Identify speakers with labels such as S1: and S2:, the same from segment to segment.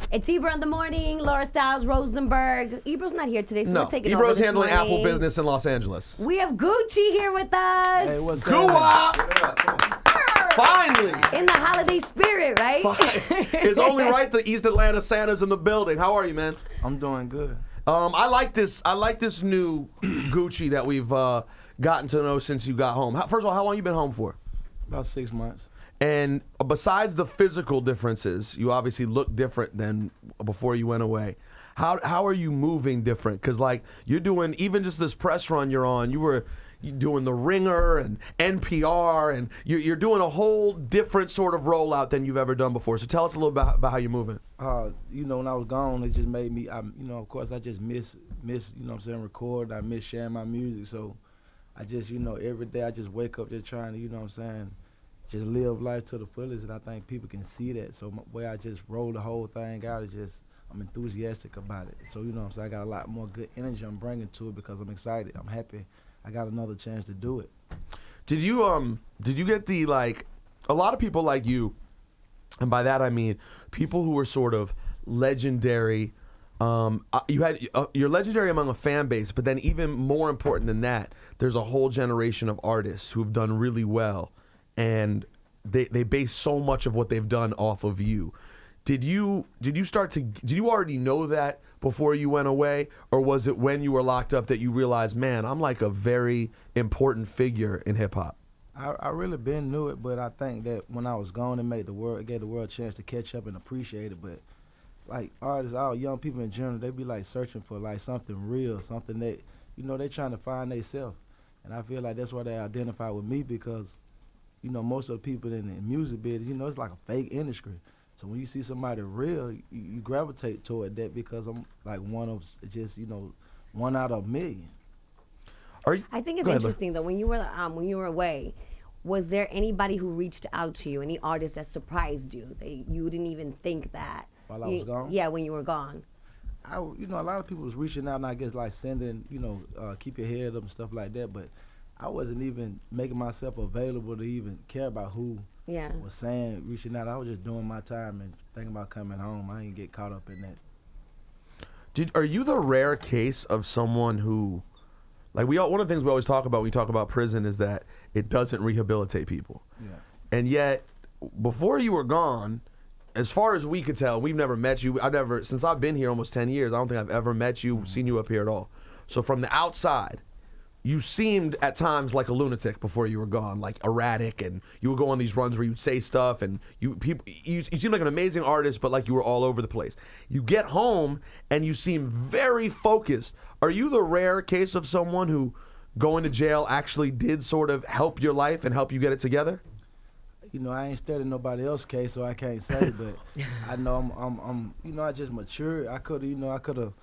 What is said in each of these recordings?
S1: It's Ebro in the morning. Laura Stiles, Rosenberg. Ebro's not here today, so we're taking over
S2: Ebro's
S1: this
S2: handling
S1: morning.
S2: Apple business in Los Angeles.
S1: We have Gucci here with us.
S3: Hey, what's
S2: Kua! Finally!
S1: In the holiday spirit, right?
S2: It's only right the East Atlanta Santa's in the building. How are you, man?
S3: I'm doing good.
S2: I like this new Gucci that we've gotten to know since you got home. First of all, how long you been home for?
S3: About 6 months.
S2: And besides the physical differences, you obviously look different than before you went away. How are you moving different? Because like you're doing, even just this press run you're on, you're doing the Ringer and NPR, and you're doing a whole different sort of rollout than you've ever done before. So tell us a little about how you're moving.
S3: When I was gone, it just made me, of course, I just miss, record. I miss sharing my music. So I just, every day I just wake up just trying to, just live life to the fullest, and I think people can see that. So the way I just roll the whole thing out is just, I'm enthusiastic about it. So, I got a lot more good energy I'm bringing to it because I'm excited. I'm happy I got another chance to do it.
S2: Did you get the, like, a lot of people like you, and by that I mean people who were sort of legendary. You're legendary among a fan base, but then even more important than that, there's a whole generation of artists who've done really well. And they base so much of what they've done off of you. Did you already know that before you went away, or was it when you were locked up that you realized, man, I'm like a very important figure in hip hop?
S3: I really been knew it, but I think that when I was gone, it gave the world a chance to catch up and appreciate it. But like artists, all young people in general, they be like searching for like something real, something that they trying to find themselves. And I feel like that's why they identify with me because most of the people in the music business, it's like a fake industry. So when you see somebody real, you gravitate toward that because I'm like one out of a million.
S1: I think it's interesting though. When you were away, was there anybody who reached out to you? Any artist that surprised you? You didn't even think that.
S3: While I was gone?
S1: Yeah, when you were gone.
S3: A lot of people was reaching out and I guess like sending, keep your head up and stuff like that, but I wasn't even making myself available to even care about who was saying, reaching out. I was just doing my time and thinking about coming home. I didn't get caught up in that.
S2: Are you the rare case of someone who, like one of the things we always talk about when we talk about prison is that it doesn't rehabilitate people.
S3: Yeah.
S2: And yet, before you were gone, as far as we could tell, we've never met you. Since I've been here almost 10 years, I don't think I've ever met you, seen you up here at all. So from the outside, you seemed at times like a lunatic before you were gone, like erratic, and you would go on these runs where you'd say stuff, and you seemed like an amazing artist, but like you were all over the place. You get home and you seem very focused. Are you the rare case of someone who going to jail actually did sort of help your life and help you get it together?
S3: I ain't studied nobody else's case, so I can't say, but I know I'm I just matured. I could have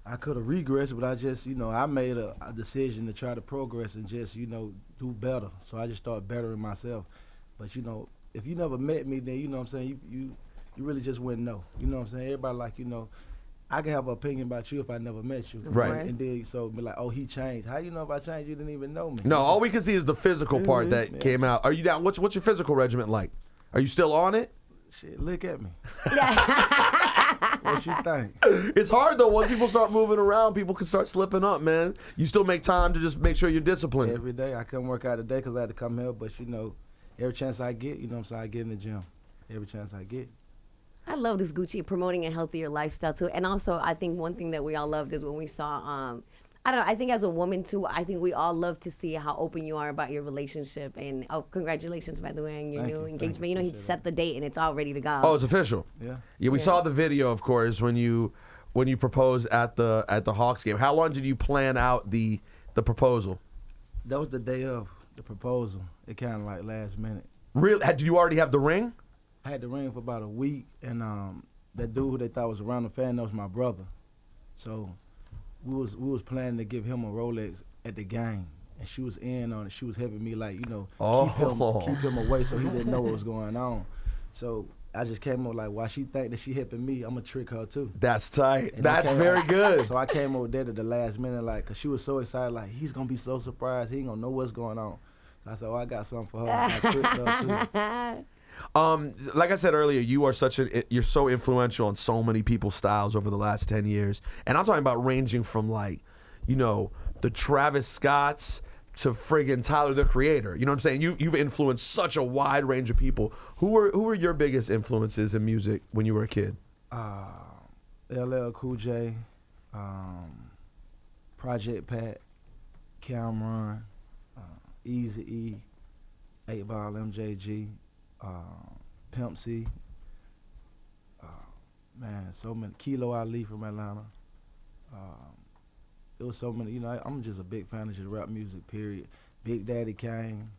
S3: regressed, but I just, I made a decision to try to progress and just, do better. So I just started bettering myself. But, if you never met me, then, you really just wouldn't know. You know what I'm saying? Everybody like, I can have an opinion about you if I never met you.
S2: Right.
S3: And then, so be like, oh, he changed. How you know if I changed? You didn't even know me.
S2: No, all we can see is the physical part that came out. Are you down? What's your physical regimen like? Are you still on it?
S3: Shit, look at me. What you think?
S2: It's hard though. Once people start moving around, people can start slipping up, man. You still make time to just make sure you're disciplined.
S3: Every day. I couldn't work out today because I had to come here, but every chance I get, I get in the gym. Every chance I get.
S1: I love this Gucci promoting a healthier lifestyle too. And also I think one thing that we all loved is when we saw I don't know, I think as a woman too, I think we all love to see how open you are about your relationship. And congratulations, by the way, on your new engagement. He set the date and it's all ready to go.
S2: Oh, it's official.
S3: Yeah.
S2: Yeah, we saw the video, of course, when you proposed at the Hawks game. How long did you plan out the proposal?
S3: That was the day of the proposal. It kind of like last minute.
S2: Really? Did you already have the ring?
S3: I had the ring for about a week, and that dude who they thought was around the fan, that was my brother. So we was planning to give him a Rolex at the game, and she was in on it. She was helping me, keep him away so he didn't know what was going on. So I just came up like, while she think that she helping me, I'm gonna trick her too.
S2: That's tight. That's very good.
S3: So I came over there at the last minute, cause she was so excited, like he's gonna be so surprised, he ain't gonna know what's going on. I said, oh, I got something for her. I tricked her too.
S2: Like I said earlier, you are you're so influential on so many people's styles over the last 10 years. And I'm talking about ranging from like, you know, the Travis Scotts to friggin' Tyler, the Creator. You know what I'm saying? You've influenced such a wide range of people. Who were your biggest influences in music when you were a kid?
S3: LL Cool J, Project Pat, Cameron, Easy E, 8 Ball MJG, Pimp C, man, so many. Kilo Ali from Atlanta. There was so many. You know, I'm just a big fan of just rap music. Period. Big Daddy Kane.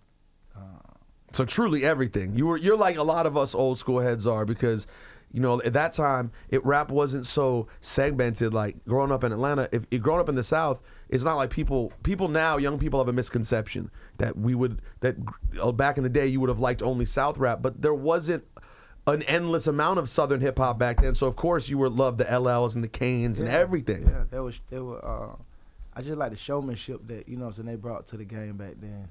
S2: So truly everything. You're like a lot of us old school heads are, because, you know, at that time rap wasn't so segmented. Like growing up in Atlanta, if you're growing up in the South, it's not like people now, young people have a misconception that back in the day you would have liked only South rap, but there wasn't an endless amount of Southern hip hop back then. So of course you would love the LLs and the Kanes and everything.
S3: Yeah, they were. I just like the showmanship that, you know what I'm saying, they brought to the game back then.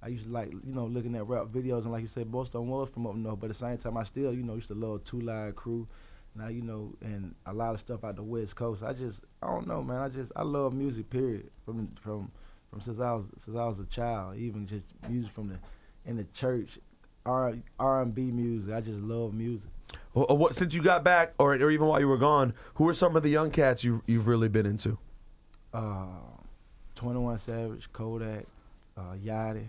S3: I used to like, you know, looking at rap videos, and like you said, most of them was from up north, but at the same time I still, you know, used to love Two Live Crew. Now, you know, and a lot of stuff out the West Coast. I don't know, man. I love music. Period. From since I was a child, even just music in the church, R&B music. I just love music.
S2: Well, since you got back, or even while you were gone, who are some of the young cats you've really been into?
S3: 21 Savage, Kodak, Yachty,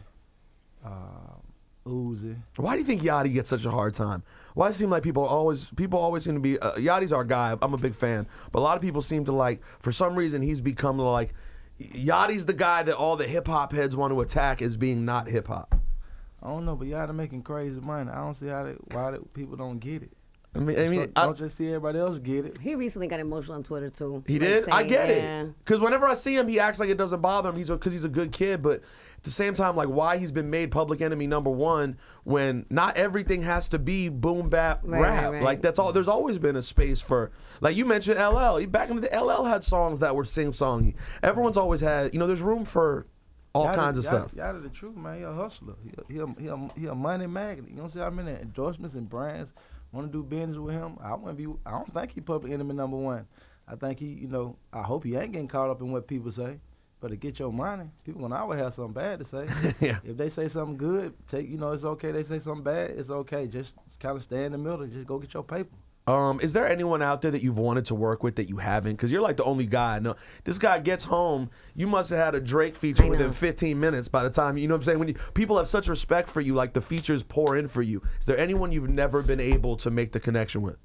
S3: Uzi.
S2: Why do you think Yachty gets such a hard time? Why does it seem like people always seem to be Yachty's our guy. I'm a big fan, but a lot of people seem to like, for some reason he's become like, Yachty's the guy that all the hip hop heads want to attack as being not hip hop.
S3: I don't know, but Yachty making crazy money. I don't see why people don't get it.
S2: I mean,
S3: don't just see everybody else get it.
S1: He recently got emotional on Twitter too.
S2: He did? I get it. Because whenever I see him, he acts like it doesn't bother him. Because he's a good kid, but at the same time, like, why he's been made public enemy #1 when not everything has to be boom bap rap.
S1: Right.
S2: Like, that's all. There's always been a space for, like you mentioned, LL. Back in the day, LL had songs that were sing-songy. Everyone's always had, you know, there's room for all kinds of stuff.
S3: Yachty the truth, man. He a hustler. He a money magnet. You know what I'm saying? I mean, endorsements and brands want to do business with him. I don't think he public enemy #1. I think he, you know, I hope he ain't getting caught up in what people say. But to get your money, people gonna always have something bad to say.
S2: Yeah.
S3: If they say something good, you know, it's okay. They say something bad, it's okay. Just kind of stay in the middle and just go get your paper.
S2: Is there anyone out there that you've wanted to work with that you haven't? Because you're like the only guy. No, this guy gets home. You must have had a Drake feature within 15 minutes by the time, you know what I'm saying? When people have such respect for you, like the features pour in for you. Is there anyone you've never been able to make the connection with?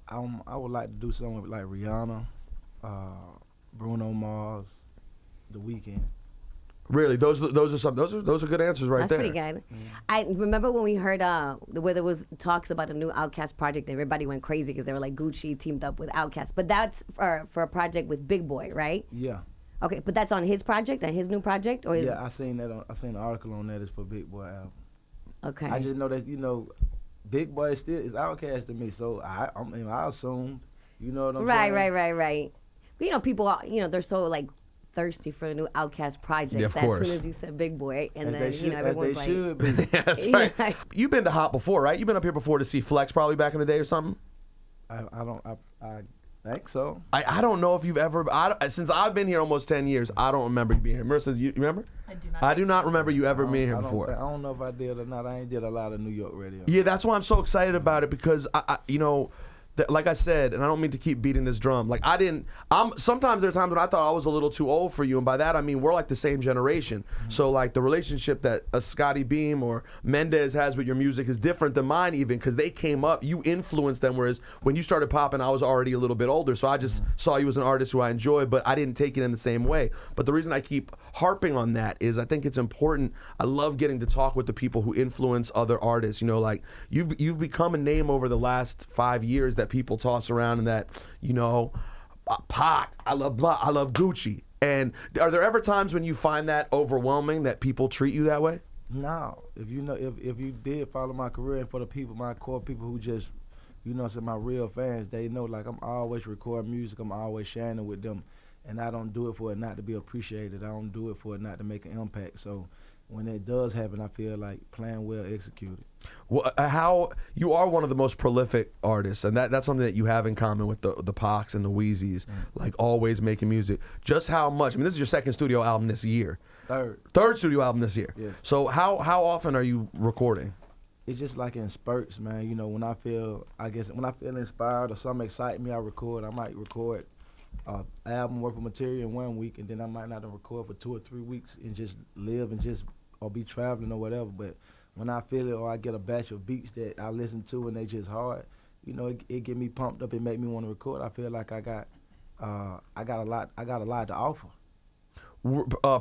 S3: I would like to do something with like Rihanna, Bruno Mars, The Weeknd.
S2: Really, those are good answers right
S1: That's
S2: there.
S1: pretty good. I remember when we heard where there was talks about a new Outkast project, and everybody went crazy because they were like Gucci teamed up with Outkast. But that's for a project with Big Boy, right?
S3: Yeah.
S1: Okay, but that's on his project, and his new project, or
S3: yeah, I seen that. I seen the article on that is for Big Boy album.
S1: Okay.
S3: I just know that, you know, Big Boy is Outkast to me, so I assumed, you know what I'm saying?
S1: Right. You know, people are, you know, they're so like thirsty for a new Outkast project.
S2: Yeah, of
S1: as
S2: course.
S1: soon as you said Big Boy, and
S3: As
S1: then
S3: they
S1: you know everyone's like,
S3: should be.
S2: Yeah, that's right.
S1: Yeah.
S2: You've been to Hot before, right? You've been up here before to see Flex probably back in the day or something?
S3: I think so.
S2: I don't know if you've ever, since I've been here almost 10 years, I don't remember you being here. Marissa, you remember? I do not remember you ever being here before.
S3: I don't know if I did or not. I ain't did a lot of New York radio.
S2: Yeah, that's why I'm so excited about it, because I you know, like I said, and I don't mean to keep beating this drum. Like sometimes there are times when I thought I was a little too old for you, and by that I mean we're like the same generation. Mm-hmm. So like the relationship that a Scotty Beam or Mendez has with your music is different than mine, even because they came up, you influenced them, whereas when you started popping, I was already a little bit older. So I just saw you as an artist who I enjoy, but I didn't take it in the same way. But the reason I keep harping on that is I think it's important. I love getting to talk with the people who influence other artists. You know, like you've become a name over the last 5 years that people toss around, and that, you know, Pac, I love Gucci. And are there ever times when you find that overwhelming that people treat you that way?
S3: No. If you know, if you did follow my career, and for the people, my core people who just, you know, my real fans, they know like I'm always recording music, I'm always sharing it with them, and I don't do it for it not to be appreciated. I don't do it for it not to make an impact. So when it does happen, I feel like plan well executed.
S2: Well, how you are one of the most prolific artists, and that's something that you have in common with the Pacs and the Wheezies, like always making music. Just how much? I mean, this is your second studio album this year. Third studio album this year.
S3: Yeah.
S2: So how often are you recording?
S3: It's just like in spurts, man. You know, when I feel inspired or something excite me, I record. I might record album worth of material in 1 week, and then I might not record for 2 or 3 weeks and just live and just or be traveling or whatever. But when I feel it or I get a batch of beats that I listen to and they just hard, you know, it get me pumped up and make me want to record. I feel like I got a lot to offer.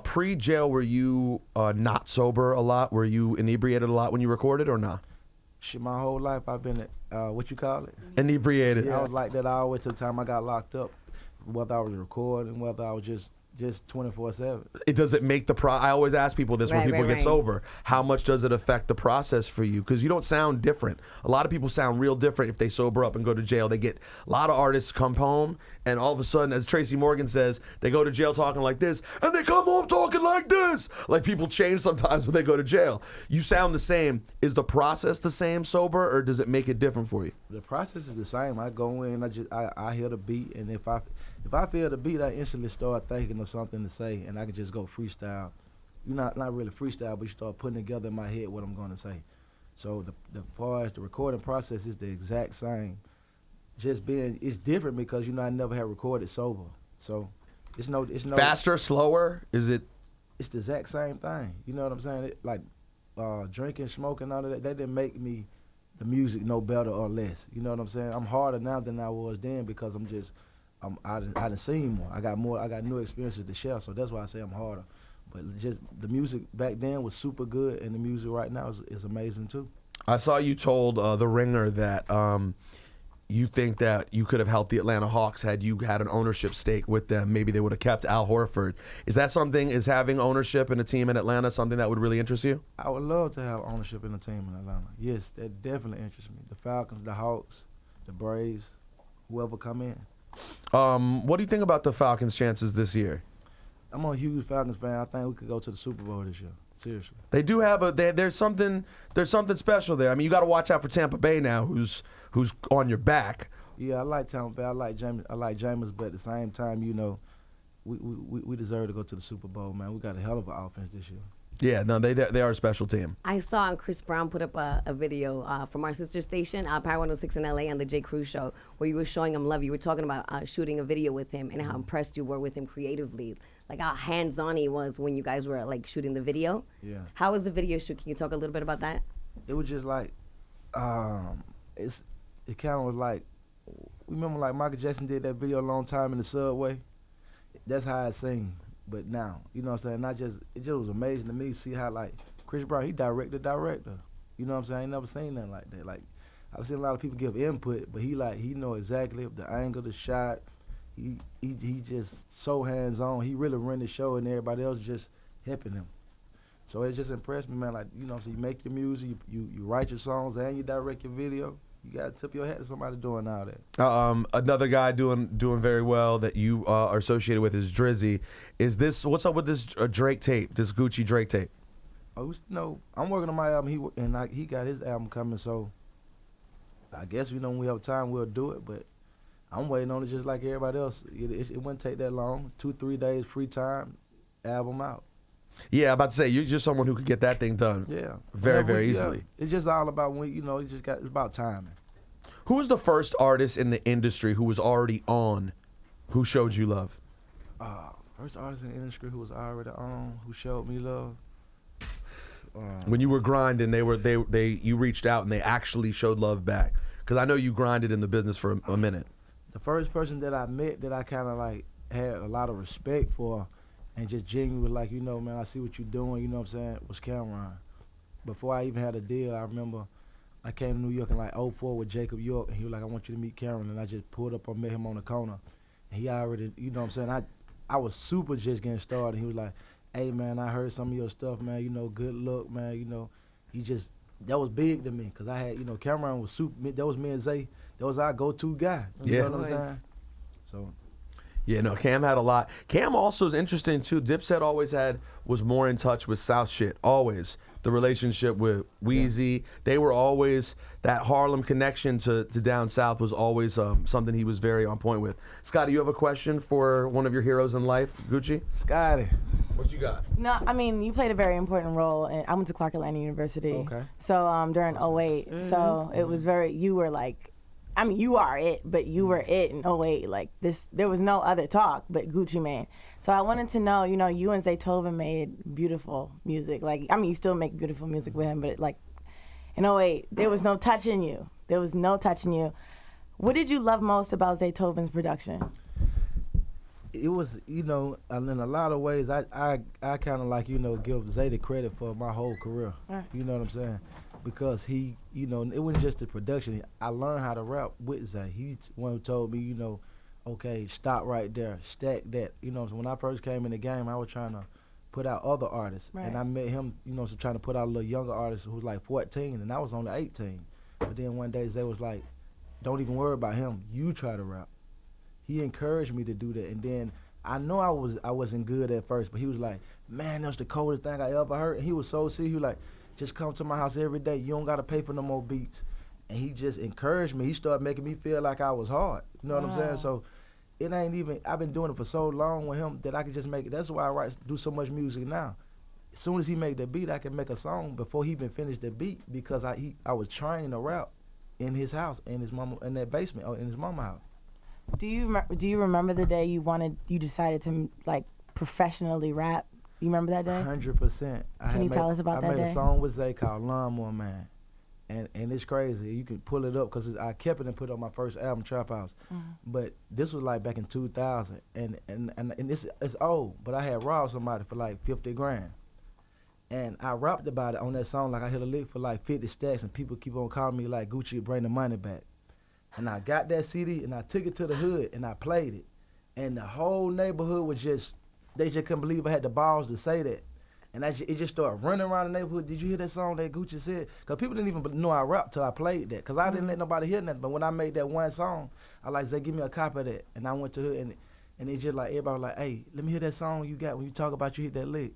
S2: Pre-jail, were you not sober a lot? Were you inebriated a lot when you recorded or not?
S3: Shit, my whole life I've been what you call it?
S2: Inebriated.
S3: Yeah, I was like that all the way to the time I got locked up, whether I was recording, whether I was just 24/7.
S2: Does it make I always ask people this when people get
S1: right.
S2: sober. How much does it affect the process for you? Because you don't sound different. A lot of people sound real different if they sober up and go to jail. A lot of artists come home and all of a sudden, as Tracy Morgan says, they go to jail talking like this and they come home talking like this. Like people change sometimes when they go to jail. You sound the same. Is the process the same sober, or does it make it different for you?
S3: The process is the same. I go in, I hear the beat, and if I feel the beat, I instantly start thinking of something to say, and I can just go freestyle. You not really freestyle, but you start putting together in my head what I'm going to say. So the far as the recording process is the exact same. It's different because I never had recorded sober. So it's no
S2: Faster, slower? Is it?
S3: It's the exact same thing. You know what I'm saying? Drinking, smoking, all of that. That didn't make me the music no better or less. You know what I'm saying? I'm harder now than I was then because I done seen more. I got new experiences to share, so that's why I say I'm harder. But just the music back then was super good, and the music right now is amazing too.
S2: I saw you told The Ringer that you think that you could have helped the Atlanta Hawks had you had an ownership stake with them. Maybe they would have kept Al Horford. Is having ownership in a team in Atlanta something that would really interest you?
S3: I would love to have ownership in a team in Atlanta. Yes, that definitely interests me. The Falcons, the Hawks, the Braves, whoever come in.
S2: What do you think about the Falcons' chances this year?
S3: I'm a huge Falcons fan. I think we could go to the Super Bowl this year. Seriously.
S2: They do have there's something special there. I mean, you got to watch out for Tampa Bay now, who's on your back.
S3: Yeah, I like Tampa Bay. I like Jameis, but at the same time, we deserve to go to the Super Bowl, man. We got a hell of an offense this year.
S2: Yeah, no, they are a special team.
S1: I saw Chris Brown put up a video from our sister station, Power 106 in LA, on the J. Crew show, where you were showing him love. You were talking about shooting a video with him and how impressed you were with him creatively, like how hands-on he was when you guys were like shooting the video.
S3: Yeah.
S1: How was the video shoot? Can you talk a little bit about that?
S3: It was just like, it kind of was like, remember like Michael Jackson did that video a long time in the subway? That's how it seemed. But now, you know what I'm saying? It just was amazing to me to see how like Chris Brown, he director. You know what I'm saying? I ain't never seen nothing like that. Like I've seen a lot of people give input, but he know exactly the angle, the shot. He just so hands on. He really ran the show, and everybody else just helping him. So it just impressed me, man. Like, you know what I'm saying? You make your music, you write your songs, and you direct your video. You gotta tip your hat to somebody doing all that.
S2: Another guy doing very well that you are associated with is Drizzy. What's up with this Drake tape? This Gucci Drake tape?
S3: Oh, I'm working on my album. He got his album coming, so I guess when we have time we'll do it. But I'm waiting on it just like everybody else. It wouldn't take that long. 2-3 days free time, album out.
S2: Yeah, I'm about to say you're just someone who could get that thing done.
S3: Yeah,
S2: very easily.
S3: It's just all about it's about timing.
S2: Who was the first artist in the industry who was already on, who showed you love?
S3: First artist in the industry who was already on, who showed me love.
S2: When you were grinding, you reached out and they actually showed love back. Because I know you grinded in the business for a minute.
S3: The first person that I met that I kind of like had a lot of respect for, and just genuinely like, man, I see what you're doing, you know what I'm saying, was Cameron. Before I even had a deal, I remember I came to New York in like 04 with Jacob York, and he was like, I want you to meet Cameron, and I just pulled up and met him on the corner. And he already, you know what I'm saying, I was super just getting started. He was like, hey, man, I heard some of your stuff, man, good luck, man, that was big to me, because I had, Cameron was super, that was me and Zay, that was our go-to guy, you know what I'm saying? So.
S2: Yeah, no, Cam had a lot. Cam also is interesting too. Dipset always was more in touch with South shit. Always. The relationship with Wheezy, they were always, that Harlem connection to down south was always something he was very on point with. Scotty, you have a question for one of your heroes in life, Gucci?
S3: Scotty.
S2: What you got?
S4: No, I mean, you played a very important role, and I went to Clark Atlanta University.
S3: Okay.
S4: So during '08, so it was you were like, I mean, you are it, but you were it in '08. Like there was no other talk but Gucci Mane. So I wanted to know, you and Zaytoven made beautiful music. Like, I mean, you still make beautiful music with him, but like in '08, there was no touching you. There was no touching you. What did you love most about Zaytoven's production?
S3: It was, in a lot of ways, I kind of like, give Zay the credit for my whole career.
S4: Right.
S3: You know what I'm saying? Because he, it wasn't just the production. I learned how to rap with Zay. He's one who told me, okay, stop right there, stack that. So when I first came in the game, I was trying to put out other artists.
S4: Right.
S3: And I met him, so trying to put out a little younger artist who was like 14, and I was only 18. But then one day Zay was like, don't even worry about him. You try to rap. He encouraged me to do that. And then I know I wasn't good at first, but he was like, man, that was the coldest thing I ever heard. And he was so serious. He was like, just come to my house every day. You don't got to pay for no more beats. And he just encouraged me. He started making me feel like I was hard. You know what I'm saying? So it ain't even, I've been doing it for so long with him that I can just make it. That's why I do so much music now. As soon as he make the beat, I can make a song before he even finished the beat, because I was trying to rap in his house, in his mama, in that basement, or in his mama house.
S4: Do you remember the day you decided to like professionally rap? You remember that day?
S3: 100%.
S4: Can you tell us about that
S3: day? I made
S4: day?
S3: a song with Zay called Lawnmower Man. And it's crazy. You can pull it up because I kept it and put it on my first album, Trap House. But this was like back in 2000. And it's old, but I had robbed somebody for like 50 grand. And I rapped about it on that song, like I hit a lick for like 50 stacks, and people keep on calling me like, Gucci, bring the money back. And I got that CD and I took it to the hood and I played it. And the whole neighborhood was they just couldn't believe I had the balls to say that. And it just started running around the neighborhood. Did you hear that song that Gucci said? Because people didn't even know I rapped till I played that. Because I didn't let nobody hear nothing. But when I made that one song, I like, Zay, give me a copy of that. And I went to her and it just like, everybody was like, hey, let me hear that song you got when you talk about you hit that lick.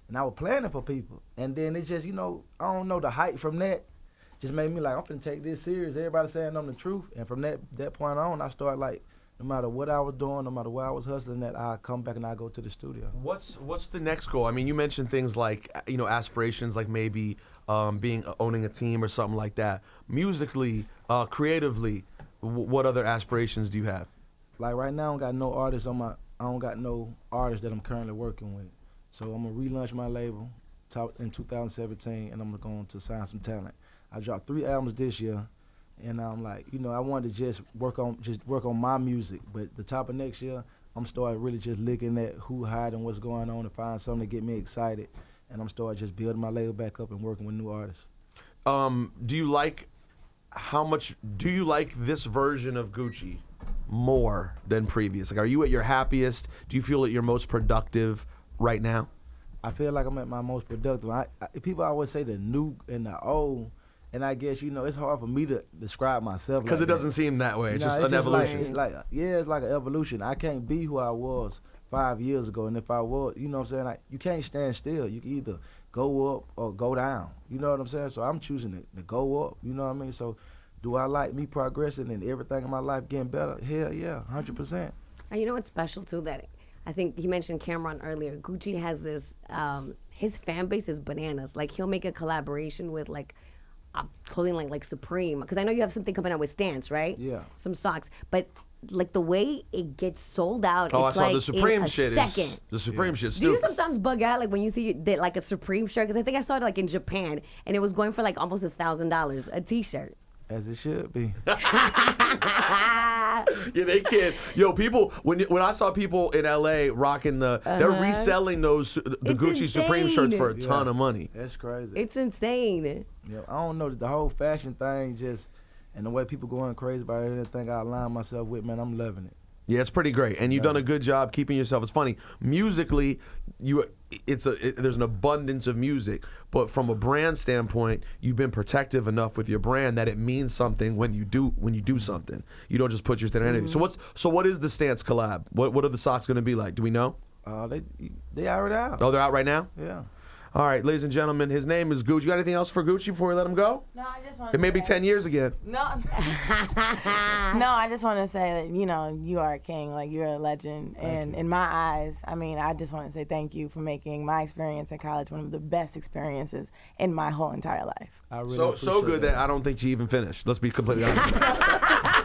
S3: And I was playing it for people. And then it just, I don't know, the hype from that just made me like, I'm finna take this serious. Everybody saying I'm the truth. And from that point on, I started like, no matter what I was doing, no matter where I was hustling, that I come back and I go to the studio.
S2: What's the next goal? I mean, you mentioned things like, aspirations, like maybe owning a team or something like that. Musically, creatively, what other aspirations do you have?
S3: Like right now, I don't got no artists that I'm currently working with. So I'm gonna relaunch my label in 2017, and I'm going to sign some talent. I dropped 3 albums this year. And I'm like, I wanted to just work on my music. But the top of next year, I'm starting really just looking at who hired and what's going on to find something to get me excited. And I'm starting just building my label back up and working with new artists.
S2: Do you like this version of Gucci more than previous? Like, are you at your happiest? Do you feel at your most productive right now?
S3: I feel like I'm at my most productive. People always say the new and the old. And I guess, it's hard for me to describe myself.
S2: Because
S3: like
S2: it doesn't seem that way. It's just an
S3: just
S2: evolution.
S3: It's like an evolution. I can't be who I was 5 years ago. And if I was, you know what I'm saying? You can't stand still. You can either go up or go down. You know what I'm saying? So I'm choosing to go up. You know what I mean? So do I like me progressing and everything in my life getting better? Hell yeah, 100%.
S1: And you know what's special too, that I think you mentioned Cameron earlier. Gucci has this, his fan base is bananas. Like, he'll make a collaboration with like clothing like Supreme, because I know you have something coming out with Stance, right?
S3: Yeah.
S1: Some socks, but like the way it gets sold out,
S2: Oh,
S1: it's
S2: I saw
S1: like
S2: the Supreme
S1: in a
S2: shit.
S1: second.
S2: The Supreme shit's
S1: Do you
S2: stupid.
S1: sometimes bug out like when you see that, like a Supreme shirt? Because I think I saw it like in Japan, and it was going for like almost $1,000 a T-shirt.
S3: As it should be.
S2: Yeah, they can't. Yo, people, when I saw people in LA rocking they're reselling the
S1: It's
S2: Gucci Supreme shirts for a
S1: insane.
S2: ton of money.
S3: That's crazy.
S1: It's insane.
S3: Yeah, I don't know, the whole fashion thing and the way people going crazy about everything I align myself with, man, I'm loving it.
S2: Yeah, it's pretty great, and you've done a good job keeping yourself. It's funny musically, there's an abundance of music, but from a brand standpoint, you've been protective enough with your brand that it means something when you do something. You don't just put your thing on anything. So what is the Stance collab? What are the socks going to be like? Do we know?
S3: They already out.
S2: Oh, they're out right now.
S3: Yeah.
S2: All right, ladies and gentlemen, his name is Gucci. You got anything else for Gucci before we let him go?
S4: No, I just want.
S2: It may be 10 years again.
S4: No. No, I just want to say that, you are a king. Like, you're a legend. And in my eyes, I mean, I just want to say thank you for making my experience in college one of the best experiences in my whole entire life.
S3: I really
S2: So
S3: appreciate
S2: good that I don't think she even finished. Let's be completely honest.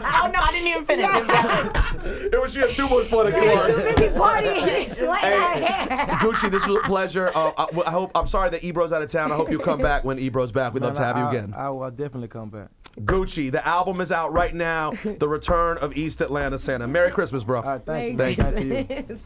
S4: Oh, no, I didn't even finish.
S2: It was she had too much fun to
S1: Too busy partying, sweating her hair.
S2: Gucci, this was a pleasure. I'm sorry that Ebro's out of town. I hope you come back when Ebro's back. We'd love to have you again.
S3: I will definitely come back.
S2: Gucci, the album is out right now. The Return of East Atlanta Santa. Merry Christmas, bro.
S3: All right, thank you.
S2: Thank you.
S3: Thank you.